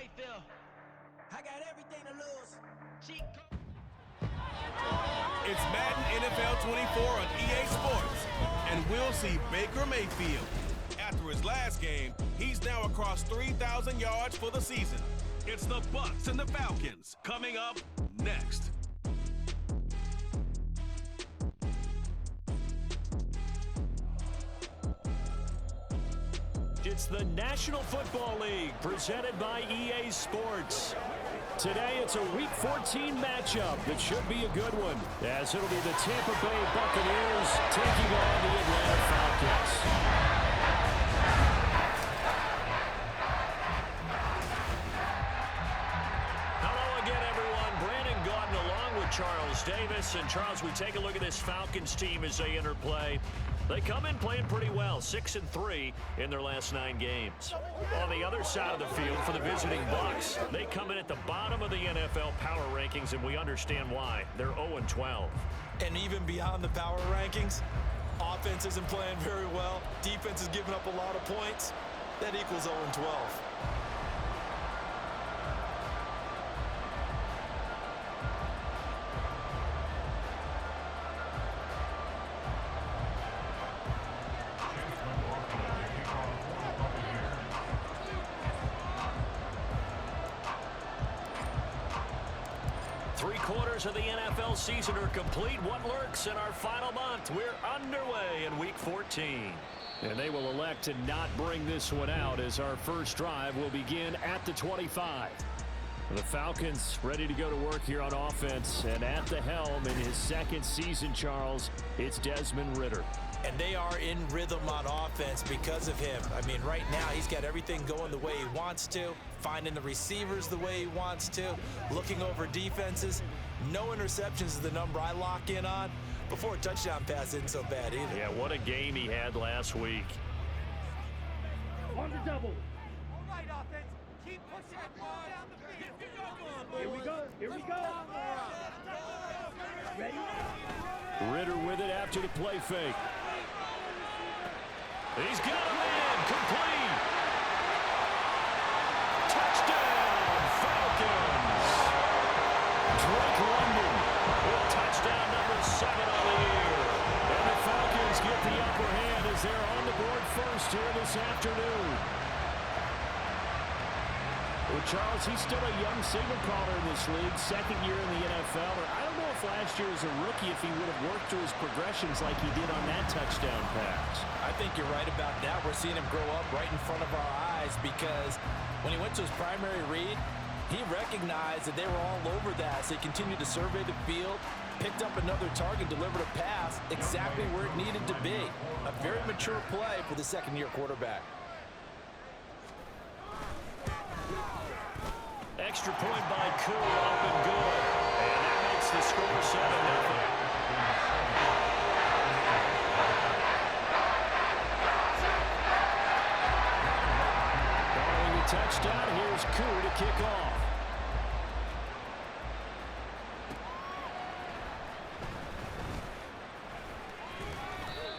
right there. I got everything to lose. It's Madden NFL 24 on EA Sports, and we'll see Baker Mayfield. After his last game, he's now across 3,000 yards for the season. It's the Bucs and the Falcons coming up next. It's the National Football League presented by EA Sports. Today it's a Week 14 matchup that should be a good one, as it'll be the Tampa Bay Buccaneers taking on the Atlanta Falcons. Charles Davis. And Charles, we take a look at this Falcons team as they interplay. They come in playing pretty well, 6-3 in their last 9 games. On the other side of the field for the visiting Bucs, they come in at the bottom of the NFL power rankings, and we understand why. They're 0-12. And even beyond the power rankings, offense isn't playing very well. Defense is giving up a lot of points. That equals 0-12. 3/4 of the NFL season are complete. What lurks in our final month? We're underway in Week 14. And they will elect to not bring this one out, as our first drive will begin at the 25. The Falcons ready to go to work here on offense. And at the helm in his second season, Charles, it's Desmond Ridder. And they are in rhythm on offense because of him. I mean, right now he's got everything going the way he wants to, finding the receivers the way he wants to, looking over defenses. No interceptions is the number I lock in on. Before a touchdown pass isn't so bad either. Yeah, what a game he had last week. On the double. All right, offense. Keep pushing it down the field. Here we go. Here we go. Ready? Ridder with it after the play fake. He's got a man, complete. Touchdown, Falcons. Drake London with touchdown number 7 on the year. And the Falcons get the upper hand as they're on the board first here this afternoon. Well, Charles, he's still a young signal caller in this league, second year in the NFL. I don't know if last year as a rookie if he would have worked through his progressions like he did on that touchdown pass. I think you're right about that. We're seeing him grow up right in front of our eyes because when he went to his primary read, he recognized that they were all over that. So he continued to survey the field, picked up another target, delivered a pass exactly where it needed to be. A very mature play for the second-year quarterback. Extra point by Koo, up and good. And that makes the score 7-0. Following the touchdown, here's Koo to kick off.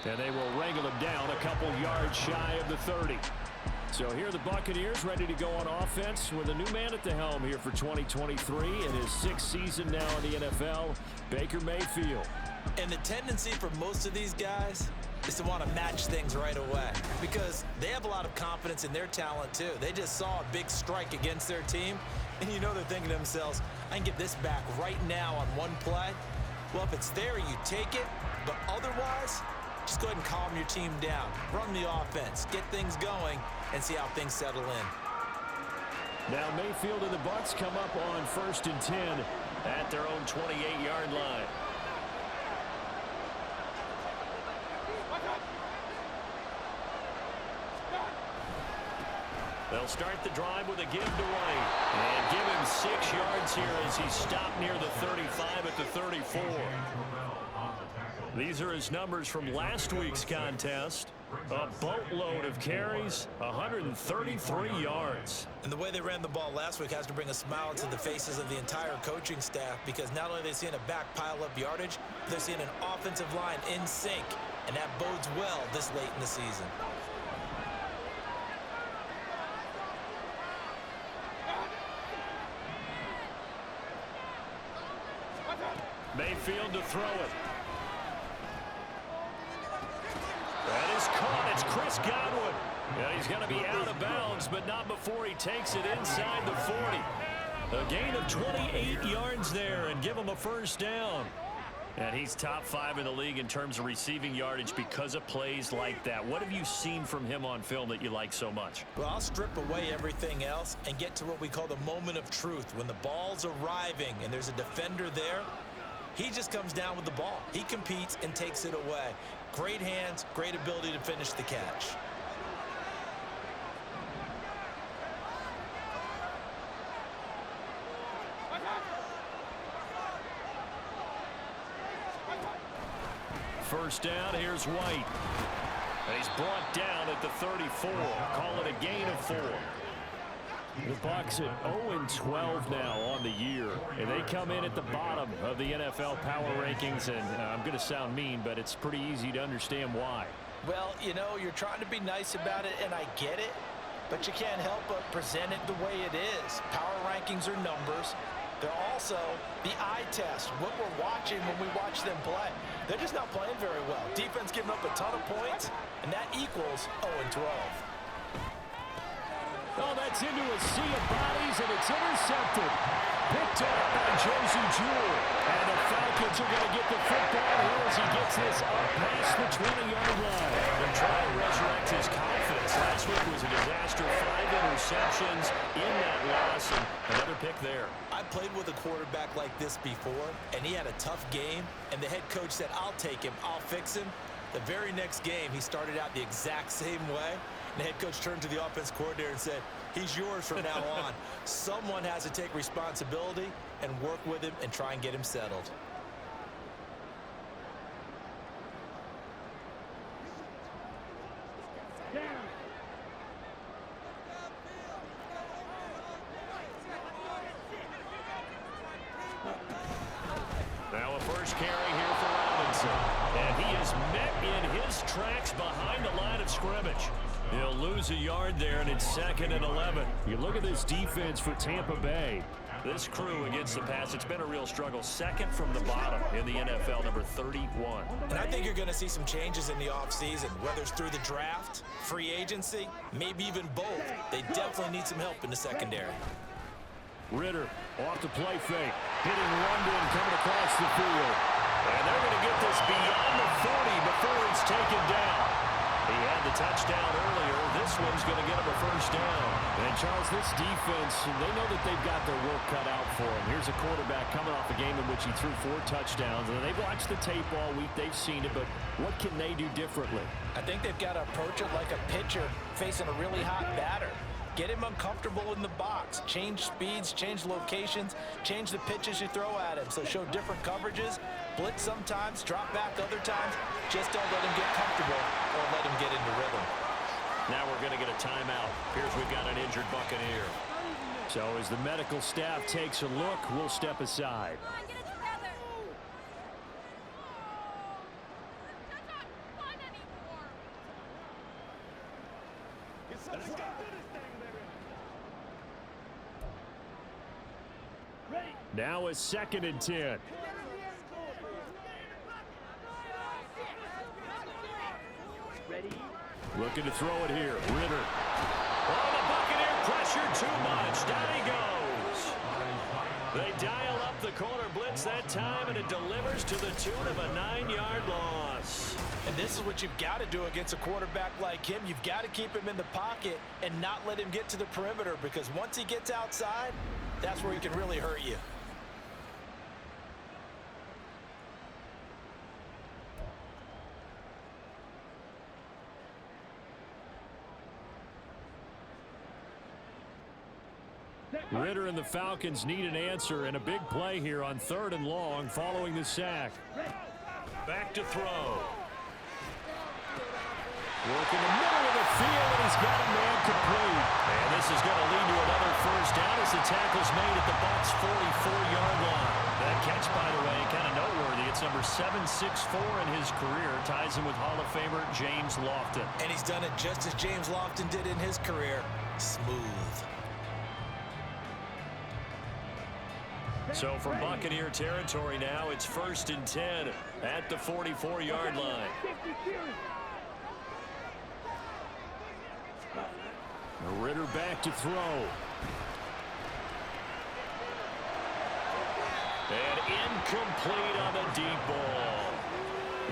And they will wrangle him down a couple yards shy of the 30. So here are the Buccaneers ready to go on offense with a new man at the helm here for 2023 in his 6th season now in the NFL, Baker Mayfield. And the tendency for most of these guys is to want to match things right away because they have a lot of confidence in their talent too. They just saw a big strike against their team, and you know they're thinking to themselves, I can get this back right now on one play. Well, if it's there, you take it, but otherwise, just go ahead and calm your team down. Run the offense, get things going, and see how things settle in. Now Mayfield and the Bucs come up on 1st and 10 at their own 28-yard line. They'll start the drive with a give to White. And give him 6 yards here as he stopped near the 35 at the 34. These are his numbers from last week's contest. A boatload of carries, 133 yards. And the way they ran the ball last week has to bring a smile to the faces of the entire coaching staff because not only are they seeing a back pile up yardage, they're seeing an offensive line in sync, and that bodes well this late in the season. Mayfield to throw it. That is caught. It's Chris Godwin. And he's going to be out of bounds, but not before he takes it inside the 40. A gain of 28 yards there and give him a first down. And he's top 5 in the league in terms of receiving yardage because of plays like that. What have you seen from him on film that you like so much? Well, I'll strip away everything else and get to what we call the moment of truth. When the ball's arriving and there's a defender there, he just comes down with the ball. He competes and takes it away. Great hands, great ability to finish the catch. First down, here's White. And he's brought down at the 34. Call it a gain of 4. The Bucs at 0-12 now on the year. And they come in at the bottom of the NFL power rankings. And I'm going to sound mean, but it's pretty easy to understand why. Well, you know, you're trying to be nice about it, and I get it. But you can't help but present it the way it is. Power rankings are numbers. They're also the eye test, what we're watching when we watch them play. They're just not playing very well. Defense giving up a ton of points, and that equals 0-12. Oh, that's into a sea of bodies, and it's intercepted. Picked up by Josie Jewell. And the Falcons are going to get the football here as he gets this up past the 20-yard line. They're trying to resurrect his confidence. Last week was a disaster. 5 interceptions in that loss, and another pick there. I played with a quarterback like this before, and he had a tough game, and the head coach said, I'll take him, I'll fix him. The very next game, he started out the exact same way. And the head coach turned to the offense coordinator and said, he's yours from now on. Someone has to take responsibility and work with him and try and get him settled. Now a first carry here for Robinson. And he is met in his tracks behind the line of scrimmage. He'll lose a yard there, and it's 2nd and 11. You look at this defense for Tampa Bay. This crew against the pass, it's been a real struggle. Second from the bottom in the NFL, number 31. And I think you're going to see some changes in the offseason, whether it's through the draft, free agency, maybe even both. They definitely need some help in the secondary. Ritter off the play fake. Hitting London coming across the field. And they're going to get this beyond the 40 before it's taken down. He had the touchdown earlier. This one's going to get him a first down. And, Charles, this defense, they know that they've got their work cut out for them. Here's a quarterback coming off a game in which he threw 4 touchdowns. And they've watched the tape all week. They've seen it. But what can they do differently? I think they've got to approach it like a pitcher facing a really hot batter. Get him uncomfortable in the box. Change speeds, change locations, change the pitches you throw at him. So show different coverages. Blitz sometimes, drop back other times. Just don't let him get comfortable or let him get into rhythm. Now we're going to get a timeout. Here's we've got an injured Buccaneer. So as the medical staff takes a look, we'll step aside. Now it's 2nd and 10. Ready? Looking to throw it here. Ritter. Oh, the Buccaneer pressure too much. Down he goes. They dial up the corner blitz that time, and it delivers to the tune of a 9-yard loss. And this is what you've got to do against a quarterback like him. You've got to keep him in the pocket and not let him get to the perimeter, because once he gets outside, that's where he can really hurt you. Ritter and the Falcons need an answer, and a big play here on 3rd and long following the sack. Back to throw. Working the middle of the field, and he's got a man complete. And this is going to lead to another first down as the tackle's made at the Bucs' 44-yard line. That catch, by the way, kind of noteworthy. It's number 764 in his career. Ties him with Hall of Famer James Lofton. And he's done it just as James Lofton did in his career. Smooth. So from Buccaneer territory now, it's 1st and 10 at the 44-yard line. Ritter back to throw. And incomplete on the deep ball.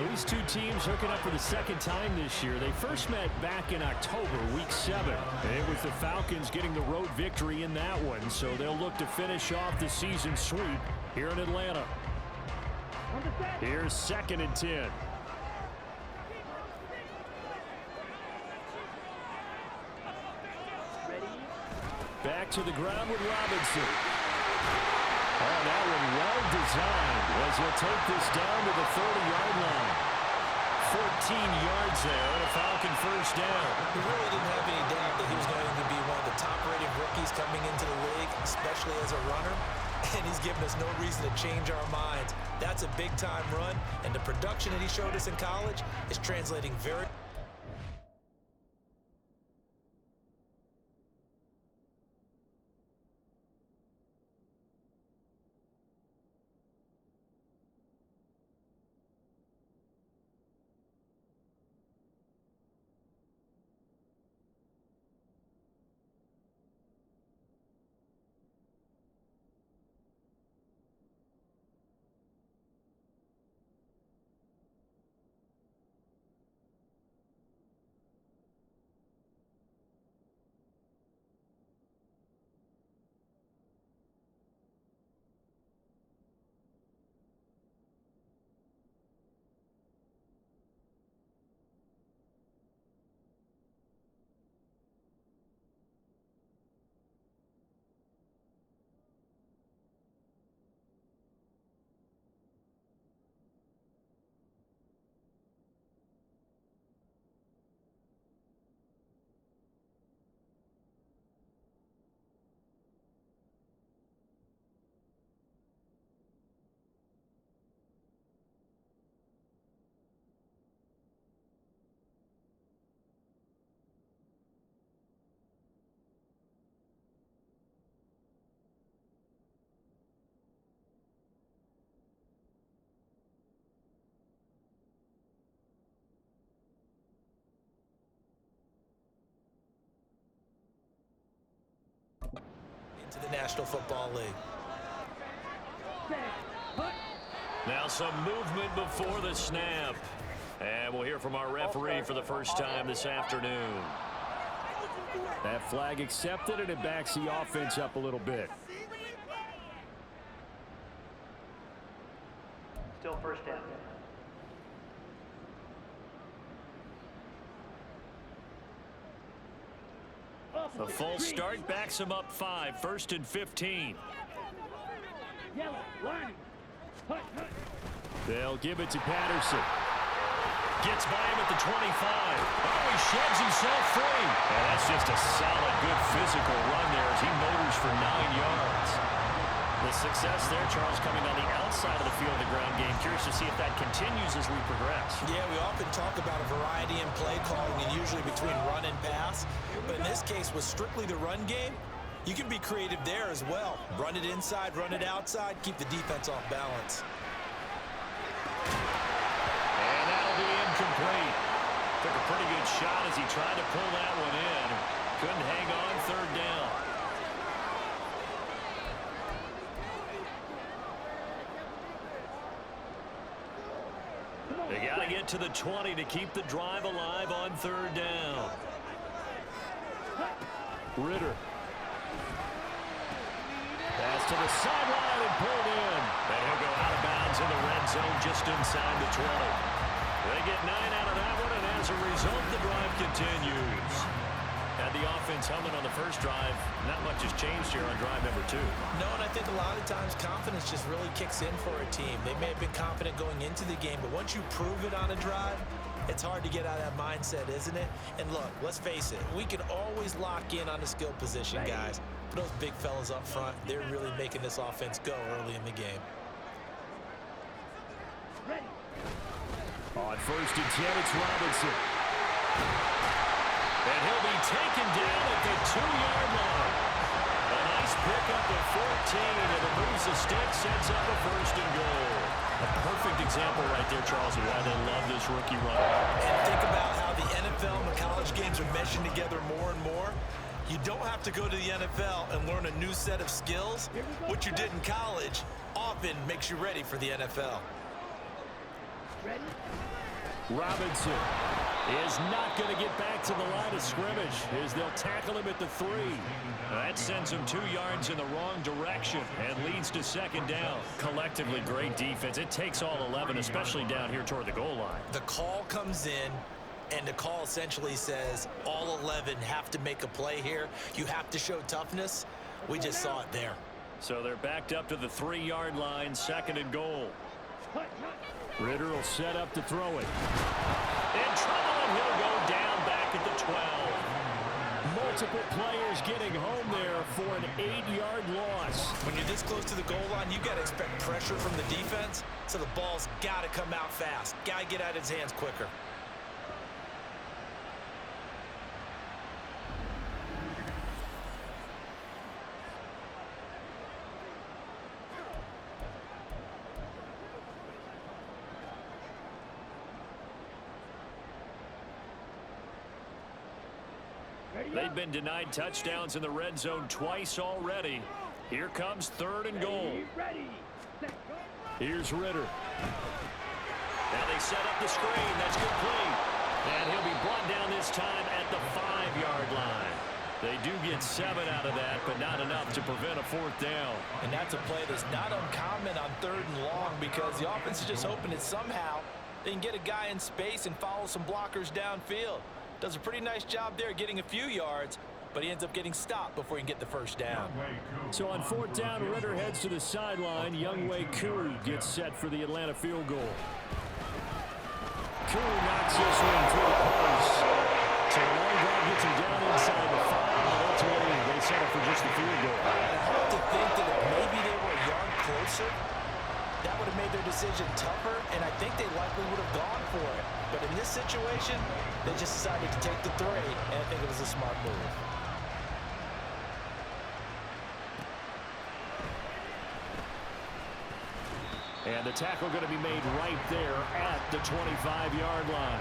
These two teams hooking up for the second time this year. They first met back in October, week 7. And it was the Falcons getting the road victory in that one. So they'll look to finish off the season sweep here in Atlanta. Here's 2nd and 10. Back to the ground with Robinson. Oh, that one well designed as he'll take this down to the 40-yard line. 14 yards there and a Falcon first down. We really didn't have any doubt that he was going to be one of the top-rated rookies coming into the league, especially as a runner. And he's given us no reason to change our minds. That's a big-time run, and the production that he showed us in college is translating very to the National Football League. Now some movement before the snap. And we'll hear from our referee for the first time this afternoon. That flag accepted, and it backs the offense up a little bit. Still first down. A full start backs him up 5, 1st and 15. They'll give it to Patterson. Gets by him at the 25. Oh, he sheds himself free. And that's just a solid, good physical run there as he motors for 9 yards. The success there, Charles, coming on the outside of the field of the ground game. Curious to see if that continues as we progress. Yeah, we often talk about a variety in play calling and usually between run and pass. But in this case, with strictly the run game, you can be creative there as well. Run it inside, run it outside, keep the defense off balance. And that'll be incomplete. Took a pretty good shot as he tried to pull that one in. Couldn't hang on, 3rd down. They got to get to the 20 to keep the drive alive on 3rd down. Ritter. Pass to the sideline and pulled in. And he'll go out of bounds in the red zone just inside the 20. They get 9 out of that one, and as a result, the drive continues. Had the offense humming on the first drive. Not much has changed here on drive number 2. No, and I think a lot of times confidence just really kicks in for a team. They may have been confident going into the game, but once you prove it on a drive, it's hard to get out of that mindset, isn't it? And look, let's face it, we can always lock in on the skill position, guys. But those big fellas up front, they're really making this offense go early in the game. On 1st and 10, it's Robinson. And he'll be taken down at the 2-yard line. A nice pickup of 14, and it moves the stick, sets up a first and goal. A perfect example right there, Charles, of why they love this rookie runner. And think about how the NFL and the college games are meshing together more and more. You don't have to go to the NFL and learn a new set of skills. What you did in college often makes you ready for the NFL. Ready? Robinson is not going to get back to the line of scrimmage as they'll tackle him at the 3. That sends him 2 yards in the wrong direction and leads to second down. Collectively, great defense. It takes all 11, especially down here toward the goal line. The call comes in, and the call essentially says all 11 have to make a play here. You have to show toughness. We just saw it there. So they're backed up to the 3-yard line, second and goal. Ritter will set up to throw it. In trouble, and he'll go down back at the 12. Multiple players getting home there for an 8-yard loss. When you're this close to the goal line, you got to expect pressure from the defense, so the ball's got to come out fast. Got to get out of his hands quicker. They've been denied touchdowns in the red zone twice already. Here comes third and goal. Ready. Here's Ritter. Now they set up the screen. That's complete. And he'll be brought down this time at the 5-yard line. They do get 7 out of that, but not enough to prevent a 4th down. And that's a play that's not uncommon on 3rd and long because the offense is just hoping that somehow they can get a guy in space and follow some blockers downfield. Does a pretty nice job there getting a few yards, but he ends up getting stopped before he can get the first down. So on 4th down, Ritter heads to the sideline. Younghoe Koo gets set for the Atlanta field goal. Koo knocks this one through the post. So the long drive gets him down inside the 5, and ultimately they settle for just the field goal. I have to think that if maybe they were a yard closer, that would have made their decision tougher, and I think they likely would have gone for it. But in this situation, they just decided to take the 3, and I think it was a smart move. And the tackle going to be made right there at the 25-yard line.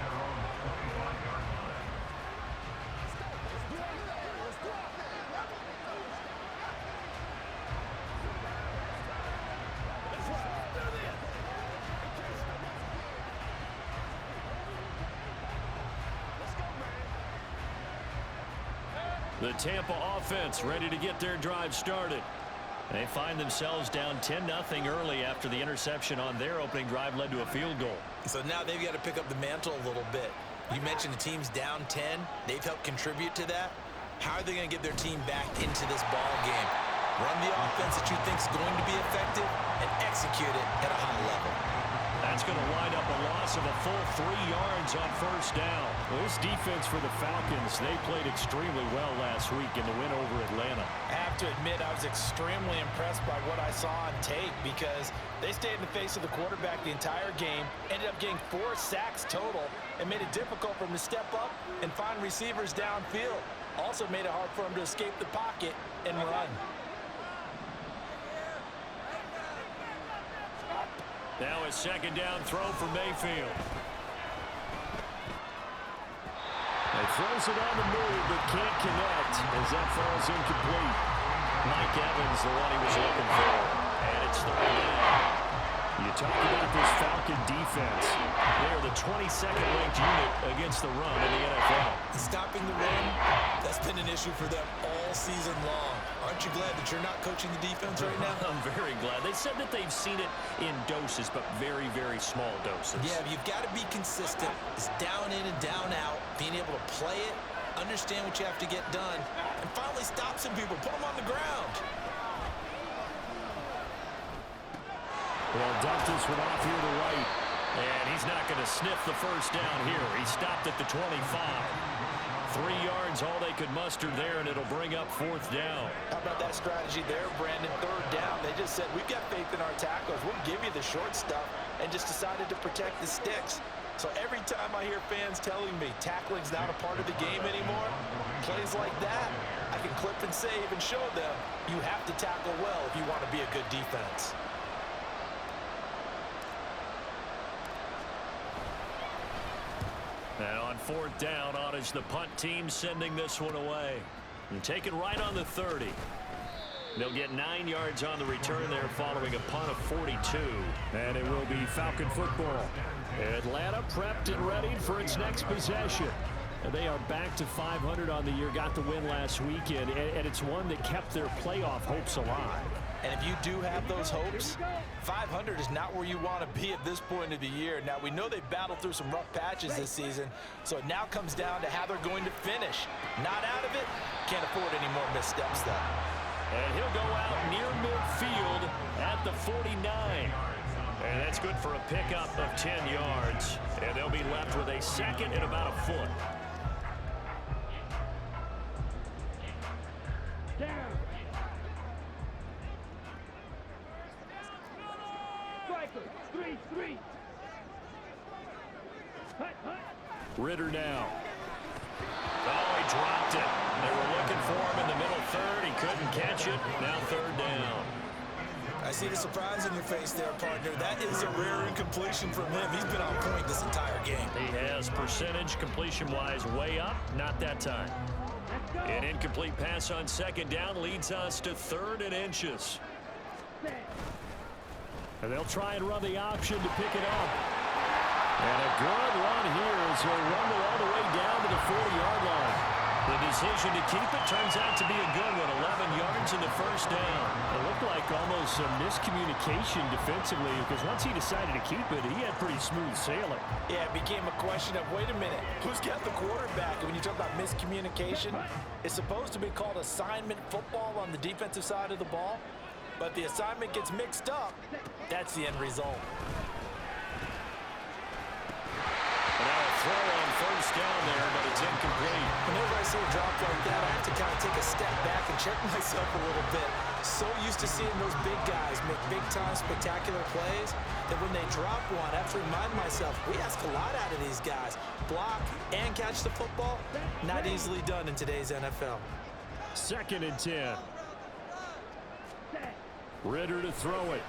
The Tampa offense ready to get their drive started. They find themselves down 10-0 early after the interception on their opening drive led to a field goal. So now they've got to pick up the mantle a little bit. You mentioned the team's down 10. They've helped contribute to that. How are they going to get their team back into this ball game? Run the offense that you think is going to be effective and execute it at a high level. That's going to wind up a loss of a full 3 yards on first down. Well, this defense for the Falcons, they played extremely well last week in the win over Atlanta. I have to admit, I was extremely impressed by what I saw on tape because they stayed in the face of the quarterback the entire game, ended up getting 4 sacks total, and made it difficult for him to step up and find receivers downfield. Also made it hard for him to escape the pocket and run. Now a second down throw for Mayfield. He throws it on the move, but can't connect as that falls incomplete. Mike Evans, the one he was looking for. And it's third down. You talk about this Falcon defense. They're the 22nd ranked unit against the run in the NFL. Stopping the run, that's been an issue for them all season long. Aren't you glad that you're not coaching the defense right now? I'm very glad. They said that they've seen it in doses, but very, very small doses. Yeah, you've got to be consistent. It's down in and down out, being able to play it, understand what you have to get done, and finally stop some people, put them on the ground. Well, dumped this one off here to right. And he's not going to sniff the first down here. He stopped at the 25. 3 yards, all they could muster there, and it'll bring up 4th down. How about that strategy there, Brandon? 3rd down. They just said, we've got faith in our tackles. We'll give you the short stuff, and just decided to protect the sticks. So every time I hear fans telling me tackling's not a part of the game anymore, plays like that, I can clip and save and show them you have to tackle well if you want to be a good defense. And on 4th down, on is the punt team sending this one away. And take it right on the 30. They'll get 9 yards on the return there following a punt of 42. And it will be Falcon football. Atlanta prepped and ready for its next possession. And they are back to 500 on the year, got the win last weekend, and it's one that kept their playoff hopes alive. And if you do have those hopes, 500 is not where you want to be at this point of the year. Now, we know they battled through some rough patches this season, so it now comes down to how they're going to finish. Not out of it, can't afford any more missteps, though. And he'll go out near midfield at the 49. And that's good for a pickup of 10 yards. And they'll be left with a second and about a foot. Down. Striker, 3-3. Hut, hut. Ritter now. Oh, he dropped it. They were looking for him in the middle third. He couldn't catch it. Now 3rd down. I see the surprise in your face there, partner. That is a rare incompletion from him. He's been on point this entire game. He has percentage completion-wise way up. Not that time. An incomplete pass on 2nd down leads us to 3rd and inches. And they'll try and run the option to pick it up. And a good run here as he'll run it all the way down to the 40-yard line. The decision to keep it turns out to be a good one. 11 yards in the 1st down. It looked like almost some miscommunication defensively because once he decided to keep it, he had pretty smooth sailing. Yeah, it became a question of, wait a minute, who's got the quarterback? And when you talk about miscommunication, it's supposed to be called assignment football on the defensive side of the ball. But the assignment gets mixed up. That's the end result. Now a throw on 1st down there, but it's incomplete. Whenever I see a drop like that, I have to kind of take a step back and check myself a little bit. So used to seeing those big guys make big-time spectacular plays that when they drop one, I have to remind myself, we ask a lot out of these guys. Block and catch the football, not easily done in today's NFL. 2nd and 10. Ritter to throw it.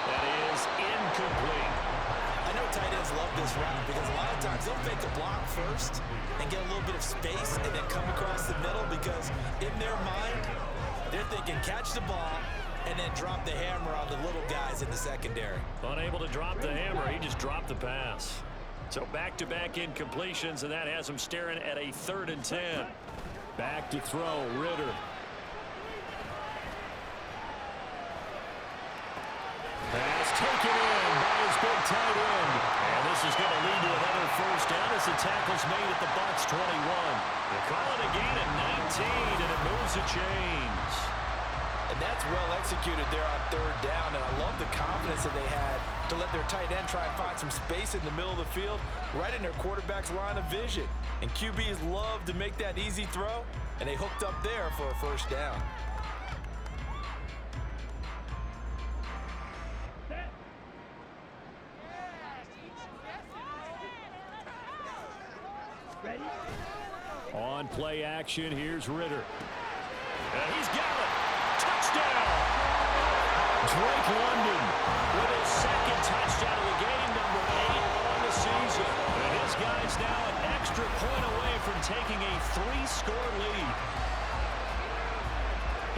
That is incomplete. I know tight ends love this route because a lot of times they'll fake a block first and get a little bit of space and then come across the middle because in their mind, they're thinking catch the ball and then drop the hammer on the little guys in the secondary. Unable to drop the hammer, he just dropped the pass. So back-to-back incompletions, and that has him staring at a 3rd and 10. Back to throw, Ritter. Pass taken in by his big tight end. And this is going to lead to another 1st down as the tackle's made at the Bucs 21. They call it a gain at 19, and it moves the chains. And that's well executed there on 3rd down, and I love the confidence that they had to let their tight end try and find some space in the middle of the field, right in their quarterback's line of vision. And QBs love to make that easy throw, and they hooked up there for a 1st down. Ready? On play action, here's Ritter. And he's got it. Touchdown! Drake London with his 2nd touchdown of the game, number 8 on the season. And his guy's now an extra point away from taking a 3-score lead.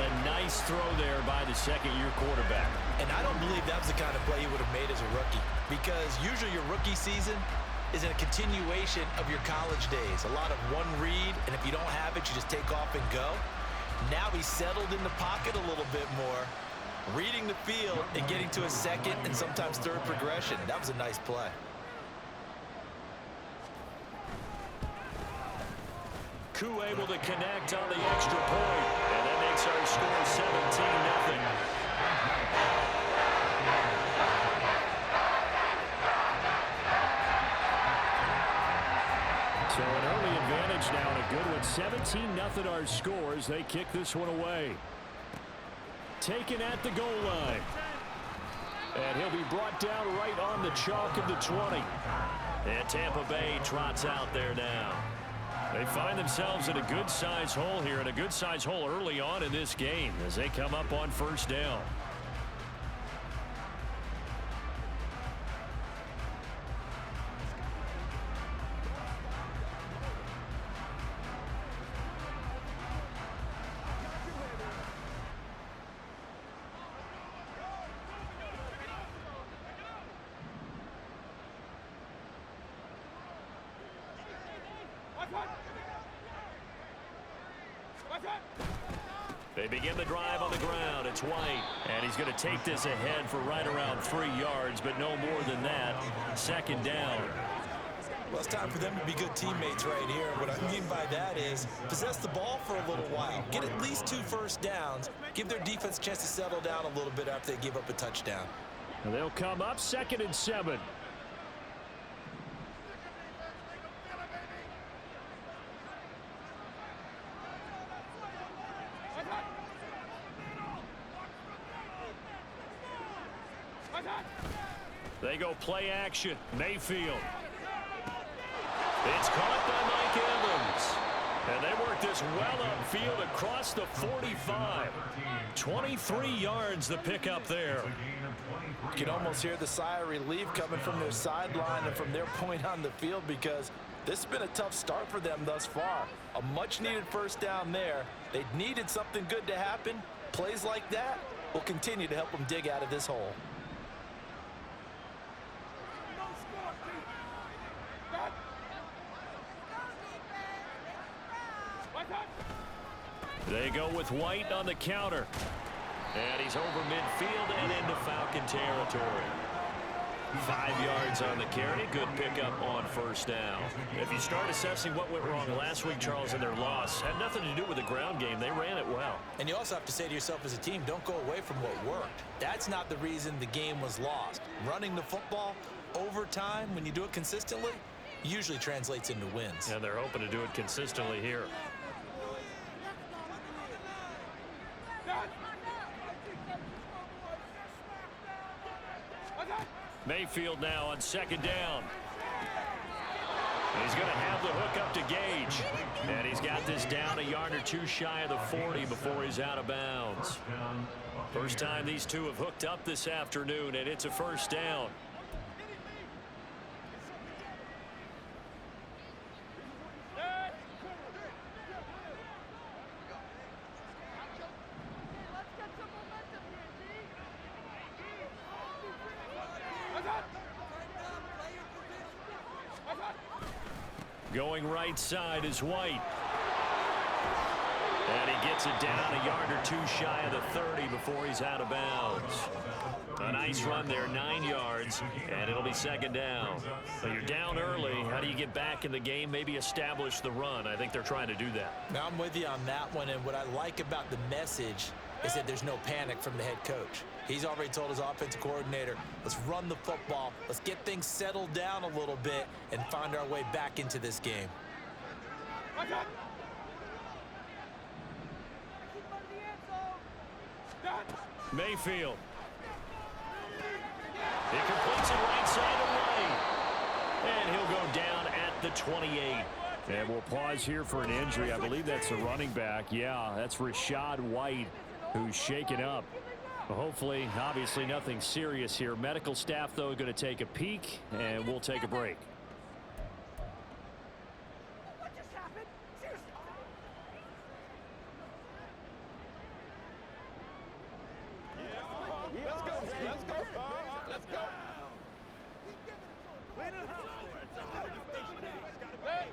A nice throw there by the 2nd-year quarterback. And I don't believe that was the kind of play he would have made as a rookie, because usually your rookie season is a continuation of your college days. A lot of one read, and if you don't have it, you just take off and go. Now he's settled in the pocket a little bit more, reading the field and getting to a 2nd and sometimes 3rd progression. That was a nice play. Koo able to connect on the extra point, and that makes our score 17-0. So an early advantage now and a good one. 17-0 our scores. They kick this one away. Taken at the goal line. And he'll be brought down right on the chalk of the 20. And Tampa Bay trots out there now. They find themselves in a good-sized hole here, and a good-sized hole early on in this game as they come up on first down. They begin the drive on the ground. It's White, and he's going to take this ahead for right around 3 yards, but no more than that. Second down. Well, it's time for them to be good teammates right here. What I mean by that is possess the ball for a little while. Get at least 2 first downs. Give their defense a chance to settle down a little bit after they give up a touchdown. And they'll come up 2nd and 7. They go play action. Mayfield. It's caught by Mike Evans. And they work this well upfield across the 45. 23 yards the pickup there. You can almost hear the sigh of relief coming from their sideline and from their point on the field, because this has been a tough start for them thus far. A much-needed first down there. They needed something good to happen. Plays like that will continue to help them dig out of this hole. They go with White on the counter. And he's over midfield and into Falcon territory. 5 yards on the carry. Good pickup on first down. If you start assessing what went wrong last week, Charles, in their loss, had nothing to do with the ground game. They ran it well. And you also have to say to yourself as a team, don't go away from what worked. That's not the reason the game was lost. Running the football over time, when you do it consistently, usually translates into wins. And they're hoping to do it consistently here. Mayfield now on 2nd down. He's going to have the hook up to Gage. And he's got this down a yard or 2 shy of the 40 before he's out of bounds. First time these two have hooked up this afternoon, and it's a first down. Going right side is White. And he gets it down a yard or 2 shy of the 30 before he's out of bounds. A nice run there, 9 yards, and it'll be 2nd down. So you're down early. How do you get back in the game? Maybe establish the run. I think they're trying to do that. Now, I'm with you on that one, and what I like about the message is that there's no panic from the head coach. He's already told his offensive coordinator, let's run the football, let's get things settled down a little bit and find our way back into this game. Mayfield. He completes it right side away. And he'll go down at the 28. And we'll pause here for an injury. I believe that's a running back. Yeah, that's Rashad White, who's shaken up. Hopefully, obviously, nothing serious here. Medical staff, though, going to take a peek, and we'll take a break. What just happened? Seriously? Let's go. Let's go. Let's go.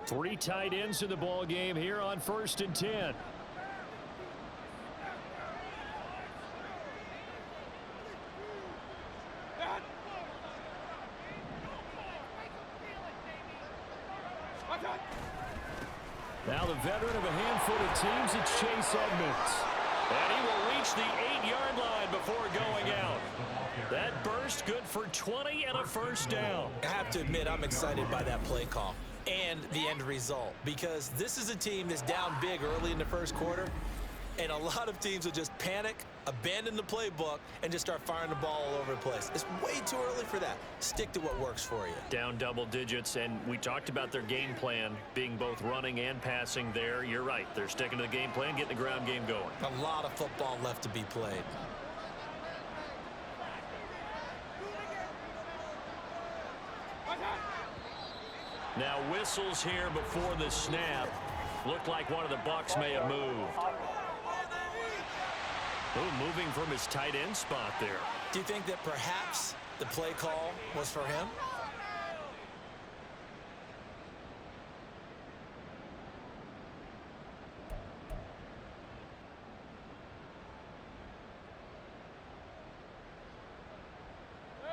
3 tight ends in the ball game here on 1st and 10. Now the veteran of a handful of teams, it's Chase Edmonds. And he will reach the 8-yard line before going out. That burst good for 20 and a first down. I have to admit, I'm excited by that play call and the end result, because this is a team that's down big early in the first quarter. And a lot of teams will just panic, abandon the playbook, and just start firing the ball all over the place. It's way too early for that. Stick to what works for you. Down double digits, and we talked about their game plan being both running and passing there. You're right. They're sticking to the game plan, getting the ground game going. A lot of football left to be played. Now whistles here before the snap. Looked like one of the Bucs may have moved. Oh, moving from his tight end spot there. Do you think that perhaps the play call was for him?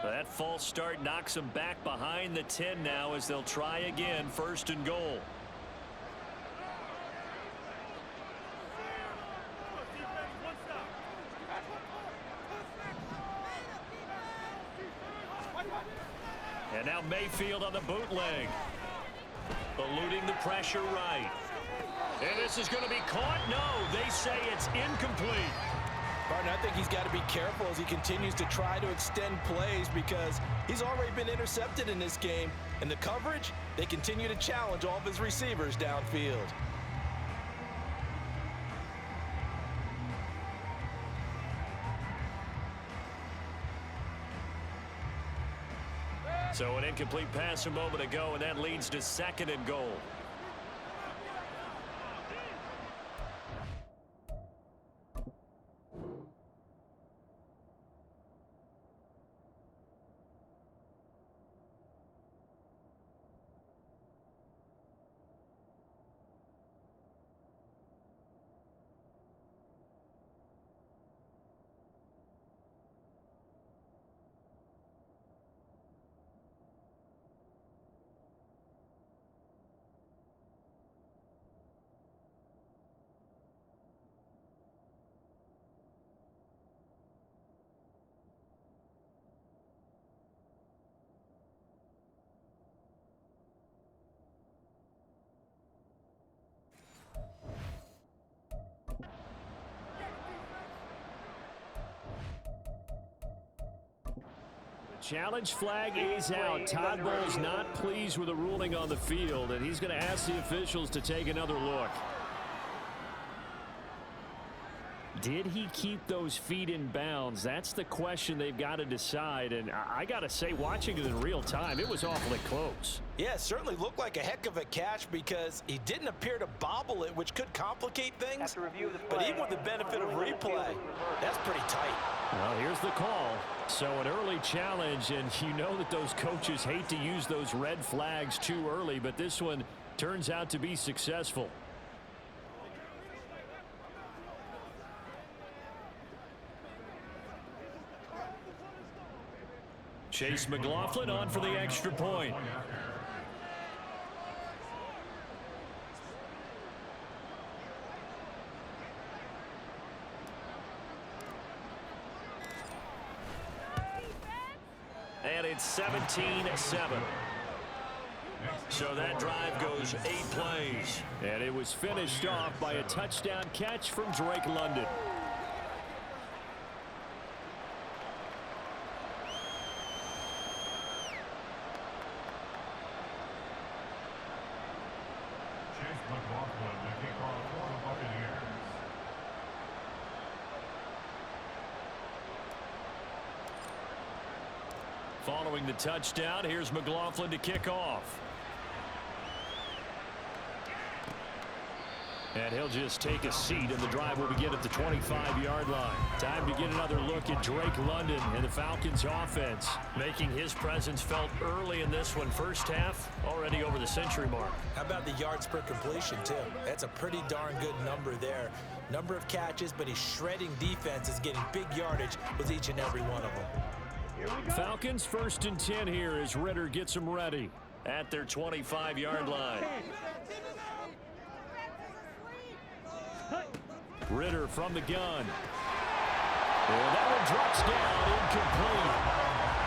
That false start knocks him back behind the 10 now as they'll try again, 1st and goal. And now Mayfield on the bootleg. Eluding the pressure right. And this is going to be caught. No, they say it's incomplete. Barton, I think he's got to be careful as he continues to try to extend plays because he's already been intercepted in this game. And the coverage, they continue to challenge all of his receivers downfield. So an incomplete pass a moment ago, and that leads to 2nd and goal. Challenge flag is out. Todd Bowles not pleased with the ruling on the field, and he's going to ask the officials to take another look. Did he keep those feet in bounds? That's the question they've got to decide. And I got to say, watching it in real time, it was awfully close. Yeah, it certainly looked like a heck of a catch because he didn't appear to bobble it, which could complicate things. But even with the benefit of replay, that's pretty tight. Well, here's the call. So an early challenge, and you know that those coaches hate to use those red flags too early, but this one turns out to be successful. Chase McLaughlin on for the extra point. And it's 17-7. So that drive goes 8 plays. And it was finished off by a touchdown catch from Drake London. Following the touchdown, here's McLaughlin to kick off. And he'll just take a seat, and the drive will begin at the 25-yard line. Time to get another look at Drake London and the Falcons' offense, making his presence felt early in this one. First half, already over the century mark. How about the yards per completion, too? That's a pretty darn good number there. Number of catches, but he's shredding defenses, getting big yardage with each and every one of them. Falcons 1st and 10 here as Ritter gets them ready at their 25-yard line. Ritter from the gun. And that one drops down, incomplete.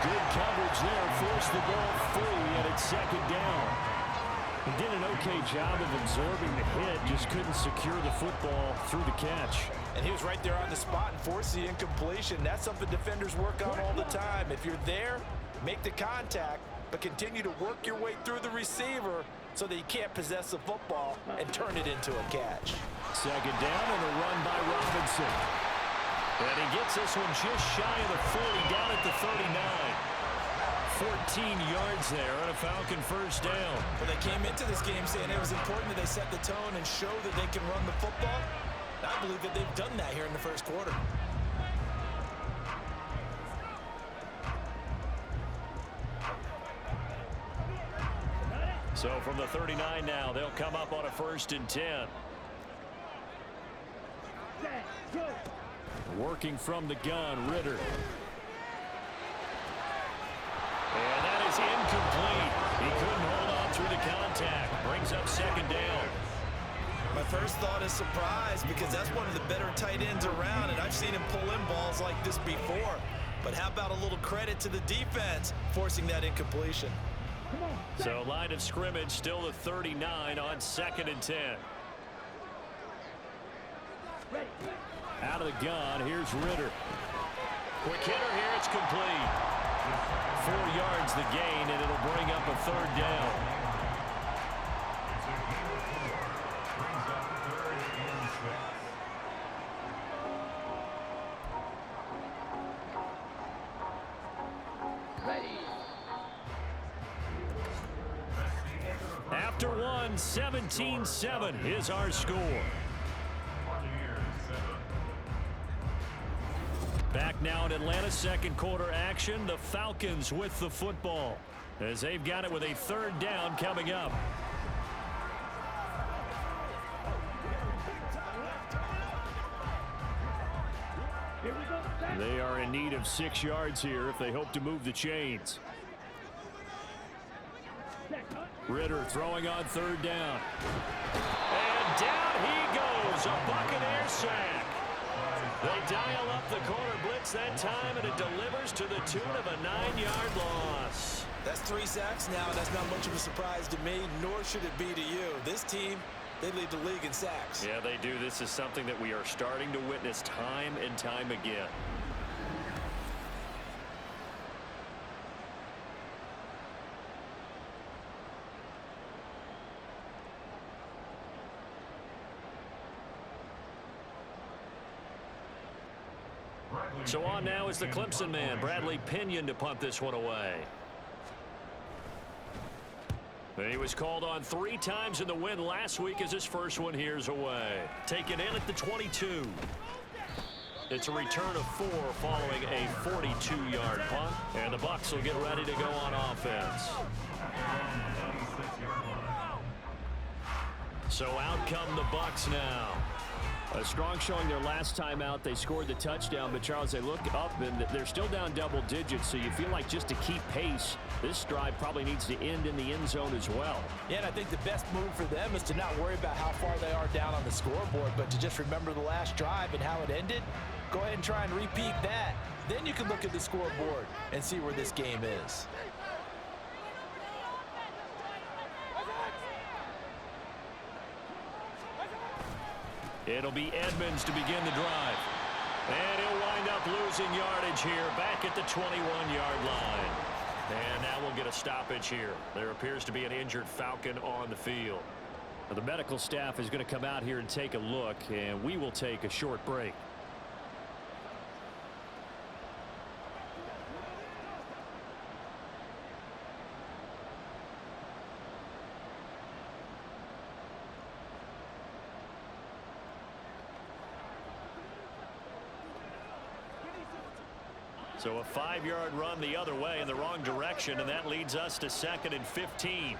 Good coverage there, forced the ball free, and it's 2nd down. He did an okay job of absorbing the hit, just couldn't secure the football through the catch. And he was right there on the spot and forced the incompletion. That's something defenders work on all the time. If you're there, make the contact, but continue to work your way through the receiver so that you can't possess the football and turn it into a catch. Second down and a run by Robinson. And he gets this one just shy of the 40, down at the 39. 14 yards there on a Falcon first down. Well, they came into this game saying it was important that they set the tone and show that they can run the football. And I believe that they've done that here in the first quarter. So from the 39 now, they'll come up on a 1st and 10. Working from the gun, Ritter. And that is incomplete. He couldn't hold on through the contact. Brings up 2nd down. My first thought is surprise, because that's one of the better tight ends around, and I've seen him pull in balls like this before. But how about a little credit to the defense forcing that incompletion? So line of scrimmage still the 39 on 2nd and 10. Out of the gun, here's Ritter. Quick hitter here, it's complete. 4 yards the gain, and it'll bring up a 3rd down. After one, 17-7 is our score. Back now in Atlanta, 2nd quarter action. The Falcons with the football as they've got it with a 3rd down coming up. They are in need of 6 yards here if they hope to move the chains. Ritter throwing on 3rd down. And down he goes. A Buccaneer sack. They dial up the corner blitz that time, and it delivers to the tune of a 9-yard loss. That's 3 sacks now, and that's not much of a surprise to me, nor should it be to you. This team, they lead the league in sacks. Yeah, they do. This is something that we are starting to witness time and time again. So on now is the Clemson man, Bradley Pinion, to punt this one away. And he was called on 3 times in the win last week as his first one here's away. Taken in at the 22. It's a return of 4 following a 42-yard punt. And the Bucs will get ready to go on offense. So out come the Bucs now. A strong showing their last time out. They scored the touchdown, but Charles, they look up and they're still down double digits, so you feel like just to keep pace, this drive probably needs to end in the end zone as well. Yeah, and I think the best move for them is to not worry about how far they are down on the scoreboard, but to just remember the last drive and how it ended. Go ahead and try and repeat that. Then you can look at the scoreboard and see where this game is. It'll be Edmonds to begin the drive. And he'll wind up losing yardage here back at the 21-yard line. And now we'll get a stoppage here. There appears to be an injured Falcon on the field. Now, the medical staff is going to come out here and take a look, and we will take a short break. So a 5-yard run the other way in the wrong direction, and that leads us to 2nd and 15.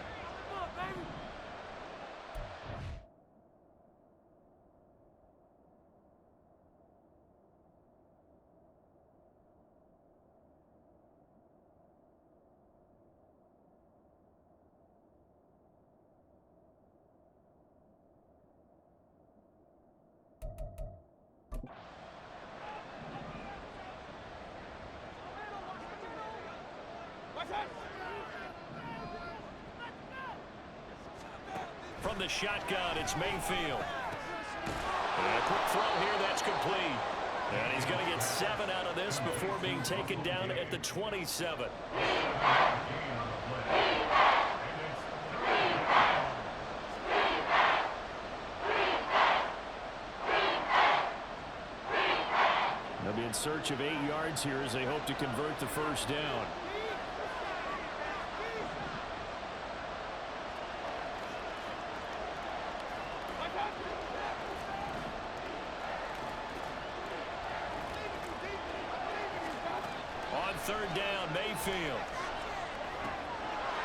From the shotgun, it's Mayfield. And a quick throw here, that's complete. And he's going to get 7 out of this before being taken down at the 27. They'll be in search of 8 yards here as they hope to convert the first down. On third down, Mayfield.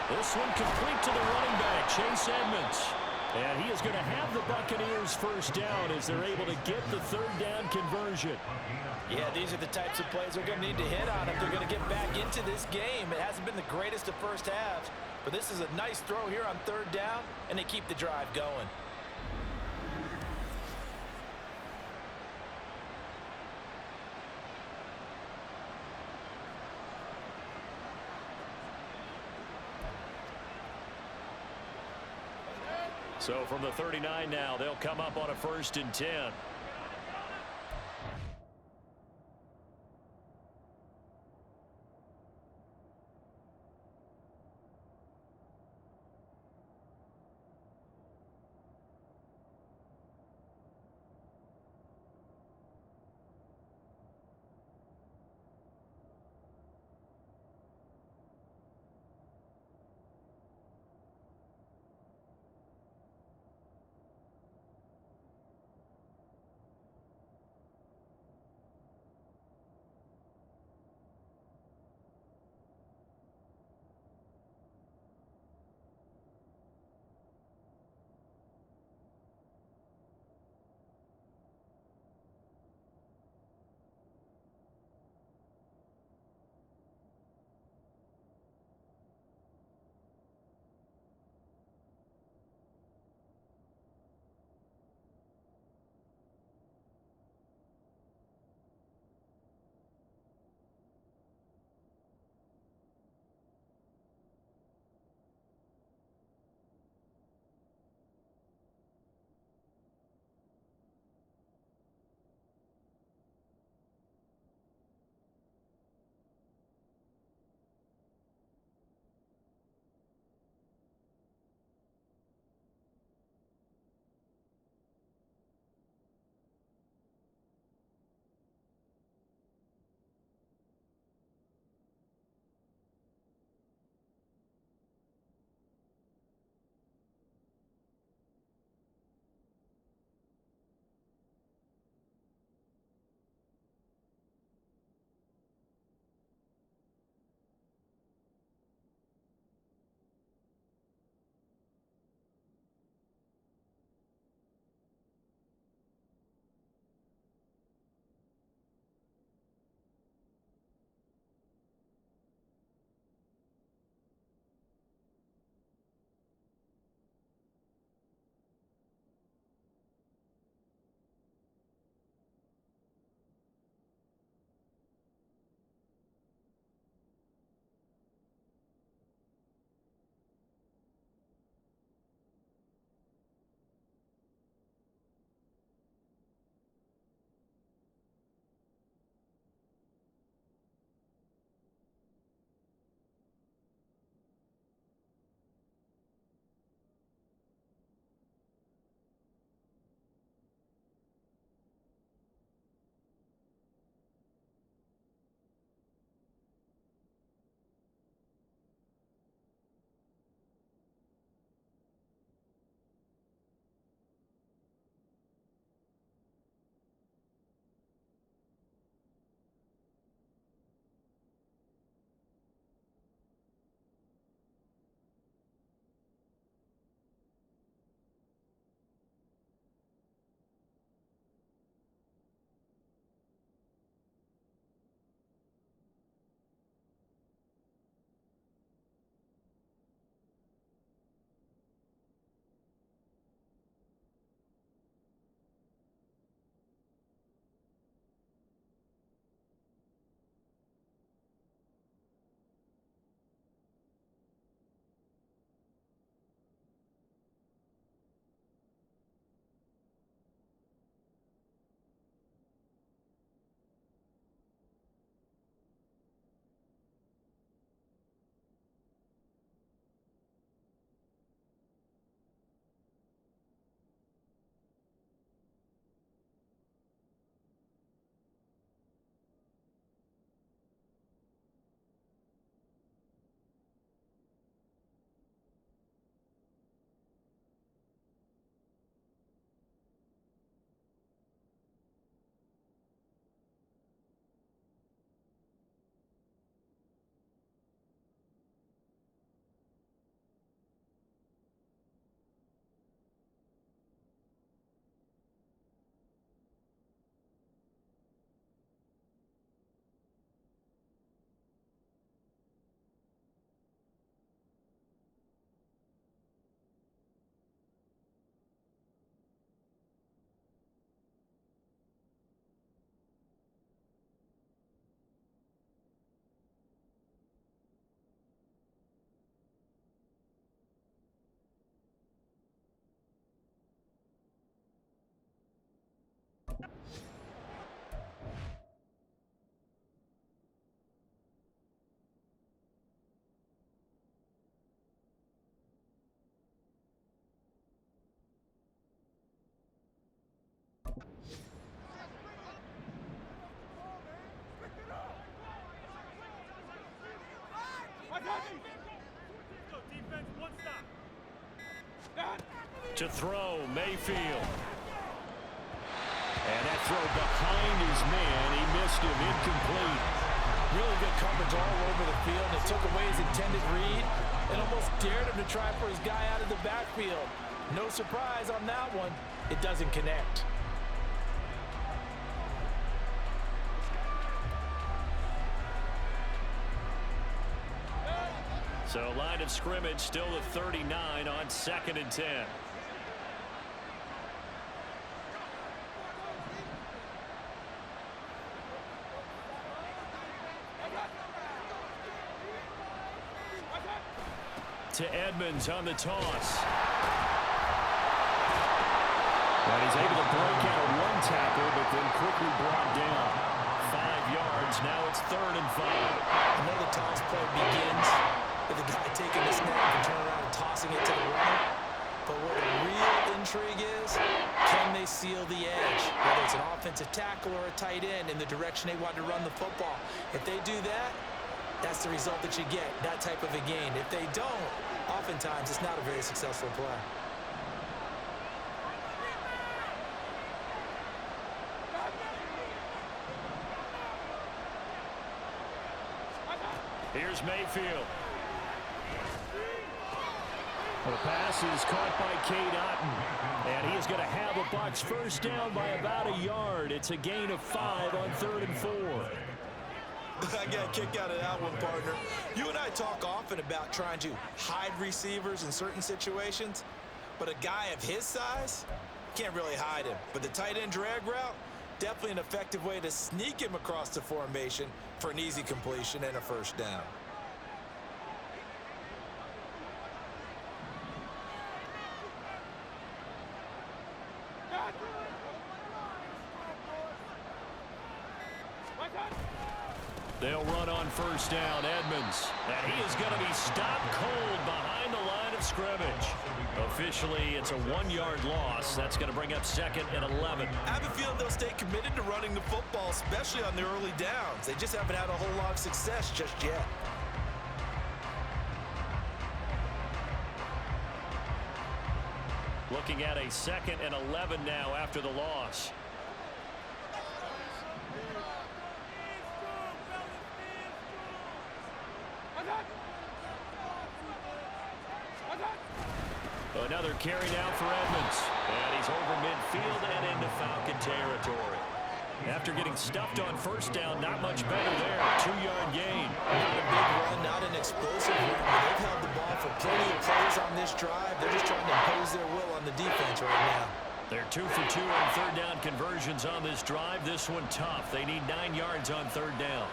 This one complete to the running back, Chase Edmonds. And he is going to have the Buccaneers first down as they're able to get the third down conversion. Yeah, these are the types of plays they're going to need to hit on if they're going to get back into this game. It hasn't been the greatest of first halves, but this is a nice throw here on third down, and they keep the drive going. So from the 39 now, they'll come up on a 1st and 10. To throw, Mayfield. And that throw behind his man. He missed him, incomplete. Really good coverage all over the field. It took away his intended read and almost dared him to try for his guy out of the backfield. No surprise on that one. It doesn't connect. So line of scrimmage still at 39 on 2nd and 10. To Edmonds on the toss. And he's able to break out one tackle, but then quickly brought down. 5 yards. Now it's 3rd and 5. I know the toss play begins with the guy taking the snap and turning around and tossing it to the runner. But where the real intrigue is, can they seal the edge? Whether it's an offensive tackle or a tight end in the direction they want to run the football. If they do that, that's the result that you get, that type of a gain. If they don't, oftentimes it's not a very successful play. Here's Mayfield. The pass is caught by Cade Otton. And he is going to have a Bucs first down by about a yard. It's a gain of 5 on 3rd and 4. I got a kick out of that one, partner. You and I talk often about trying to hide receivers in certain situations, but a guy of his size, can't really hide him. But the tight end drag route, definitely an effective way to sneak him across the formation for an easy completion and a first down. They'll run on first down, Edmonds. And he is going to be stopped cold behind the line of scrimmage. Officially, it's a 1-yard loss. That's going to bring up 2nd and 11. I have a feeling they'll stay committed to running the football, especially on the early downs. They just haven't had a whole lot of success just yet. Looking at a 2nd and 11 now after the loss. Another carry now for Edmonds. And he's over midfield and into Falcon territory. After getting stuffed on first down, not much better there. 2-yard gain. Not a big run, not an explosive run. They've held the ball for plenty of plays on this drive. They're just trying to impose their will on the defense right now. They're 2 for 2 on 3rd down conversions on this drive. This one tough. They need 9 yards on 3rd down.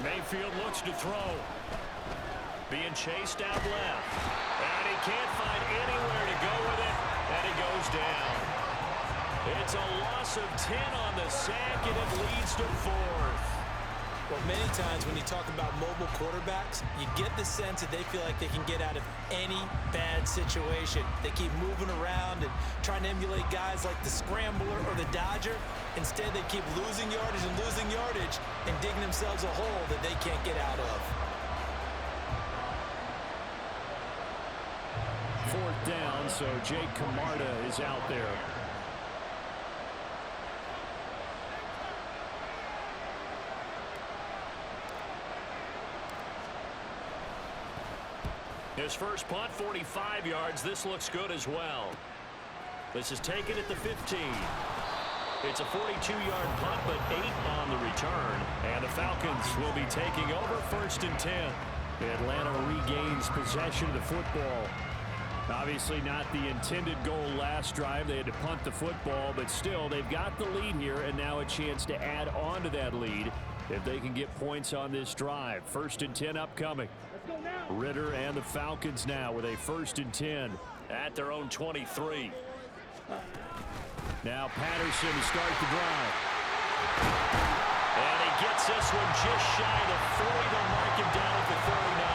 Mayfield looks to throw. Being chased out left. And he can't find anywhere to go with it. And it goes down. It's a loss of 10 on the sack, and it leads to 4th. Well, many times when you talk about mobile quarterbacks, you get the sense that they feel like they can get out of any bad situation. They keep moving around and trying to emulate guys like the Scrambler or the Dodger. Instead, they keep losing yardage and digging themselves a hole that they can't get out of. 4th down, so Jake Camarda is out there. His first punt, 45 yards. This looks good as well. This is taken at the 15. It's a 42-yard punt, but 8 on the return. And the Falcons will be taking over 1st and 10. Atlanta regains possession of the football. Obviously not the intended goal last drive. They had to punt the football, but still, they've got the lead here, and now a chance to add on to that lead if they can get points on this drive. 1st and 10 upcoming. Ritter and the Falcons now with a 1st and 10 at their own 23. Now Patterson to start the drive. And he gets this one just shy of the 40. They'll mark him down at the 39.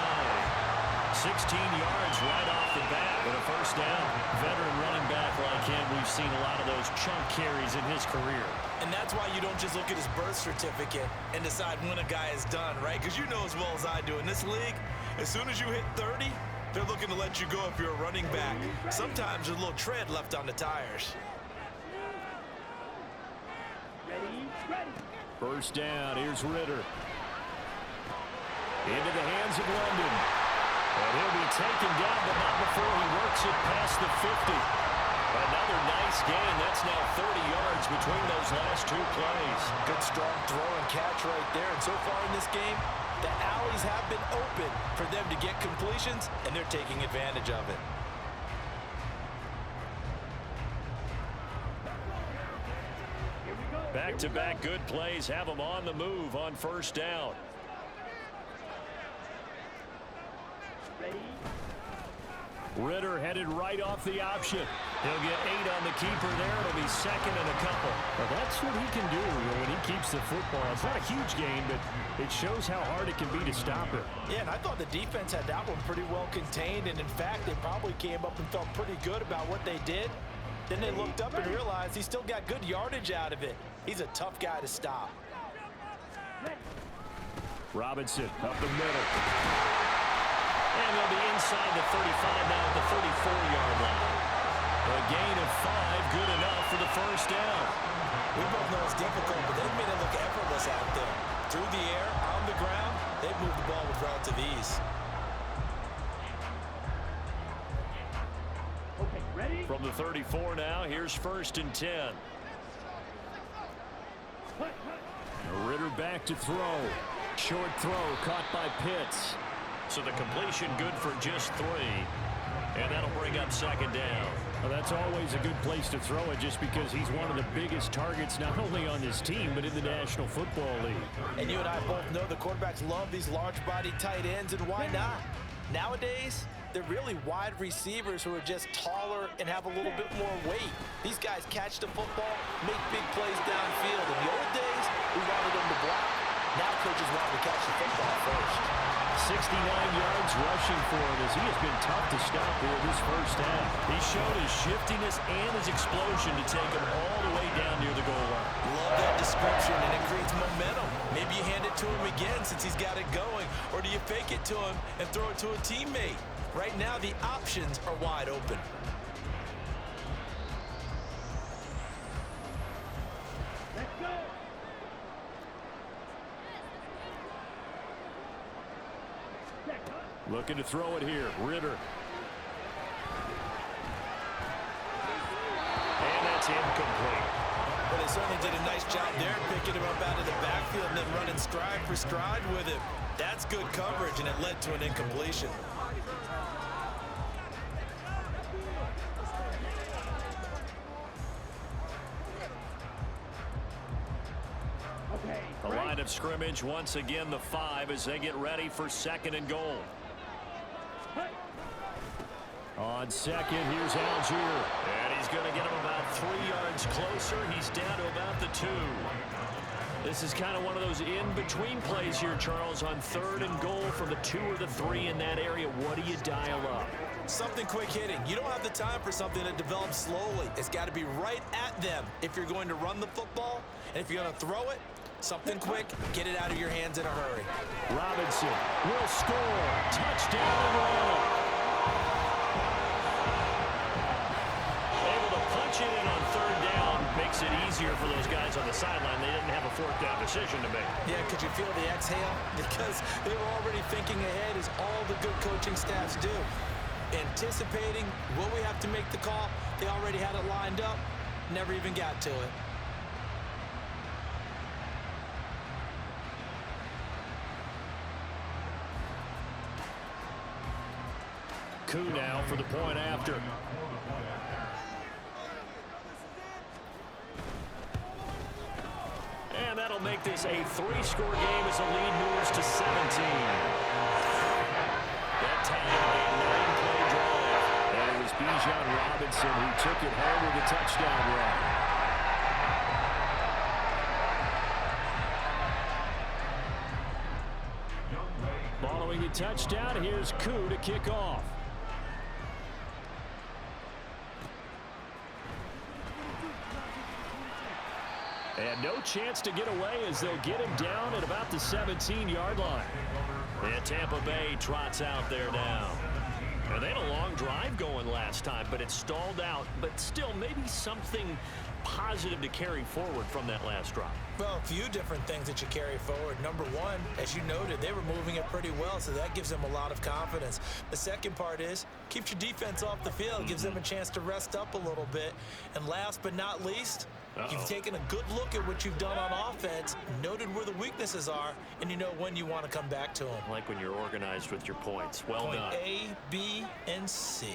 16 yards right off the bat with a first down. Veteran running back like him, we've seen a lot of those chunk carries in his career. And that's why you don't just look at his birth certificate and decide when a guy is done, right? Because you know as well as I do, in this league, as soon as you hit 30, they're looking to let you go if you're a running back. Sometimes there's a little tread left on the tires. First down, here's Ritter. Into the hands of London. And he'll be taken down, but not before he works it past the 50. Another nice gain. That's now 30 yards between those last two plays. Good strong throw and catch right there. And so far in this game, the alleys have been open for them to get completions, and they're taking advantage of it. Back-to-back good plays have them on the move on first down. Ritter headed right off the option. He'll get 8 on the keeper there. It'll be second and a couple. Well, that's what he can do when he keeps the football. It's not a huge gain, but it shows how hard it can be to stop it. Yeah, and I thought the defense had that one pretty well contained, and in fact, they probably came up and felt pretty good about what they did. Then they looked up and realized he still got good yardage out of it. He's a tough guy to stop. Robinson up the middle. And they'll be inside the 35 now at the 34-yard line. A gain of 5, good enough for the first down. We both know it's difficult, but they've made it look effortless out there. Through the air, on the ground, they've moved the ball with relative ease. Okay, ready? From the 34 now, here's first and 10. Ritter back to throw. Short throw caught by Pitts. So the completion good for just 3. And that'll bring up second down. Well, that's always a good place to throw it just because he's one of the biggest targets not only on this team but in the National Football League. And you and I both know the quarterbacks love these large-bodied tight ends, and why not? Nowadays, they're really wide receivers who are just taller and have a little bit more weight. These guys catch the football, make big plays downfield. In the old days, we wanted them to block. Now coaches want to catch the football first. 69 yards rushing for him as he has been tough to stop here this first half. He showed his shiftiness and his explosion to take him all the way down near the goal line. Love that description, and it creates momentum. Maybe you hand it to him again since he's got it going, or do you fake it to him and throw it to a teammate? Right now, the options are wide open. Let's go. Looking to throw it here. Ritter. And that's incomplete. Well, they certainly did a nice job there, picking him up out of the backfield and then running stride for stride with him. That's good coverage, and it led to an incompletion. Okay. The line of scrimmage, once again, the 5 as they get ready for second and goal. On second, here's Algier. And he's going to get him about 3 yards closer. He's down to about the 2. This is kind of one of those in-between plays here, Charles, on third and goal from the 2 or the 3 in that area. What do you dial up? Something quick hitting. You don't have the time for something that develops slowly. It's got to be right at them if you're going to run the football. And if you're going to throw it, something quick, get it out of your hands in a hurry. Robinson will score. Touchdown. Able to punch it in on third down. Makes it easier for those guys on the sideline. They didn't have a fourth down decision to make. Yeah, could you feel the exhale? Because they were already thinking ahead, as all the good coaching staffs do. Anticipating, will we have to make the call? They already had it lined up. Never even got to it. Coup now for the point after. And that'll make this a 3-score game as the lead moves to 17. That time a 9-play drive. And it was Bijan Robinson who took it home with a touchdown run. Following the touchdown, here's Coup to kick off. And chance to get away as they'll get him down at about the 17-yard line. And Tampa Bay trots out there now. Now, they had a long drive going last time, but it stalled out. But still, maybe something positive to carry forward from that last drive. Well, a few different things that you carry forward. Number one, as you noted, they were moving it pretty well, so that gives them a lot of confidence. The second part is, keeps your defense off the field, gives them a chance to rest up a little bit. And last but not least, you've taken a good look at what you've done on offense, noted where the weaknesses are, and you know when you want to come back to them. I like when you're organized with your points. Well Point done. A, B, and C.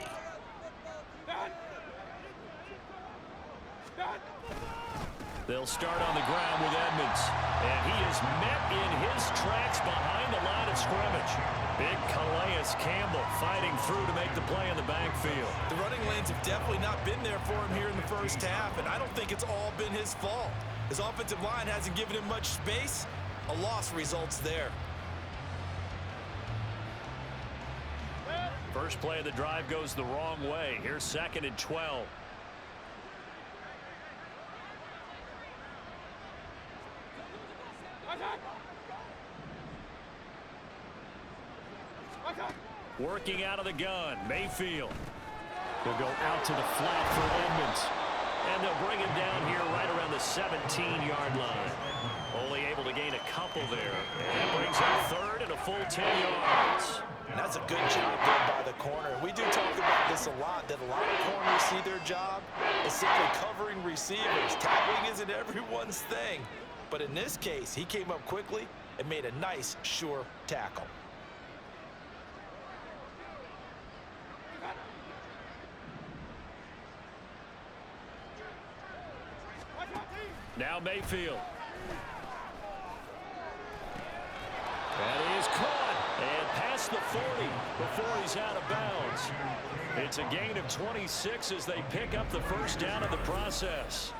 They'll start on the ground with Edmonds. And he is met in his tracks behind the line of scrimmage. Big Calais Campbell fighting through to make the play in the backfield. The running lanes have definitely not been there for him here in the first half, and I don't think it's all been his fault. His offensive line hasn't given him much space. A loss results there. First play of the drive goes the wrong way. Here's 2nd and 12. Working out of the gun, Mayfield. Will go out to the flat for Edmonds. And they'll bring him down here right around the 17-yard line. Only able to gain a couple there. And that brings up 3rd and a full 10 yards. And that's a good job there by the corner. We do talk about this a lot, that a lot of corners see their job as simply covering receivers. Tackling isn't everyone's thing. But in this case, he came up quickly and made a nice, sure tackle. Now Mayfield. That is caught and past the 40 before he's out of bounds. It's a gain of 26 as they pick up the first down in the process.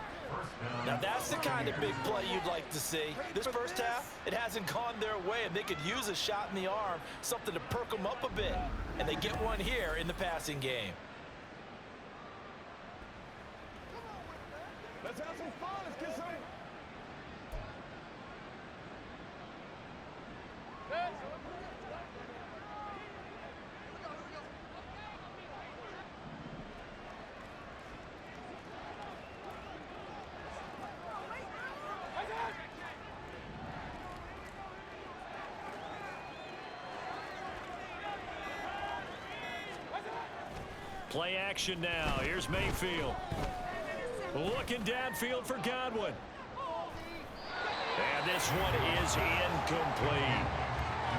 Now that's the kind of big play you'd like to see. This first half, it hasn't gone their way, and they could use a shot in the arm, something to perk them up a bit. And they get one here in the passing game. Let's have some fun. Let's get some. Play action now. Here's Mayfield. Looking downfield for Godwin. And this one is incomplete.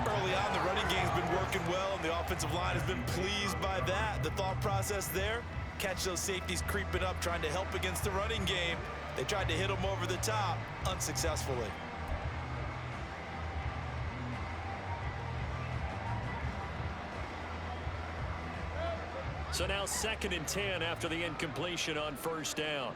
Early on, the running game's been working well, and the offensive line has been pleased by that. The thought process there, catch those safeties creeping up, trying to help against the running game. They tried to hit them over the top, unsuccessfully. So now 2nd and 10 after the incompletion on first down.